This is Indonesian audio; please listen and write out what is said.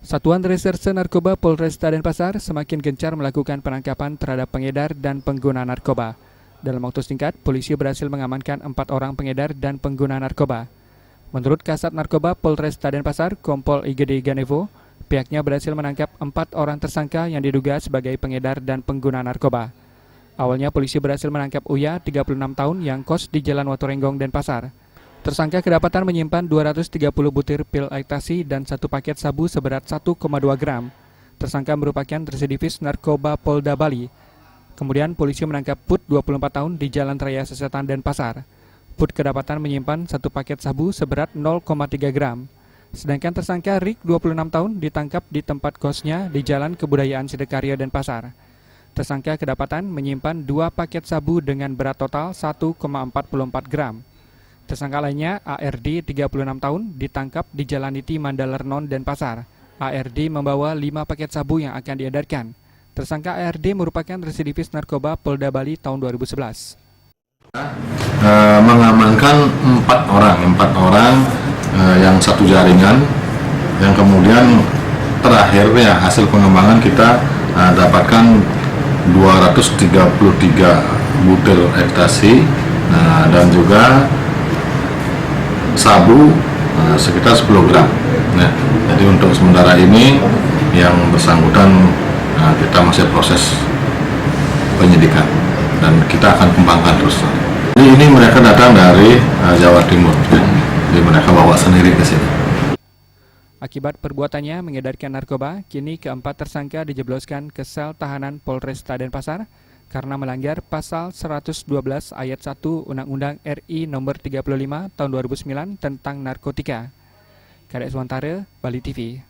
Satuan Reserse Narkoba Polresta Denpasar semakin gencar melakukan penangkapan terhadap pengedar dan pengguna narkoba. Dalam waktu singkat, polisi berhasil mengamankan 4 orang pengedar dan pengguna narkoba. Menurut Kasat Narkoba Polresta Denpasar, Kompol IGD Ganevo, pihaknya berhasil menangkap 4 orang tersangka yang diduga sebagai pengedar dan pengguna narkoba. Awalnya polisi berhasil menangkap Uya, 36 tahun, yang kos di Jalan Waturenggong, Denpasar. Tersangka kedapatan menyimpan 230 butir pil ekstasi dan 1 paket sabu seberat 1,2 gram. Tersangka merupakan residivis narkoba Polda Bali. Kemudian polisi menangkap Put, 24 tahun, di Jalan Raya Sesetan, Denpasar. Put kedapatan menyimpan 1 paket sabu seberat 0,3 gram. Sedangkan tersangka Rick, 26 tahun, ditangkap di tempat kosnya di Jalan Kebudayaan Sidekarya, Denpasar. Tersangka kedapatan menyimpan 2 paket sabu dengan berat total 1,44 gram. Tersangka lainnya, ARD, 36 tahun, ditangkap di Jalan Niti Mandalernon, Denpasar. ARD membawa 5 paket sabu yang akan diedarkan. Tersangka ARD merupakan residivis narkoba Polda Bali tahun 2011. Mengamankan 4 orang yang satu jaringan, yang kemudian terakhir ya hasil pengembangan kita dapatkan 233 butir ekstasi, dan juga sabu sekitar 10 gram. Nah, jadi untuk sementara ini yang bersangkutan kita masih proses penyidikan dan kita akan kembangkan terus. Jadi ini mereka datang dari Jawa Timur, jadi mereka bawa sendiri ke sini. Akibat perbuatannya mengedarkan narkoba, kini keempat tersangka dijebloskan ke sel tahanan Polresta Denpasar karena melanggar pasal 112 ayat 1 Undang-Undang RI nomor 35 tahun 2009 tentang narkotika. Kadek Suantara, Bali TV.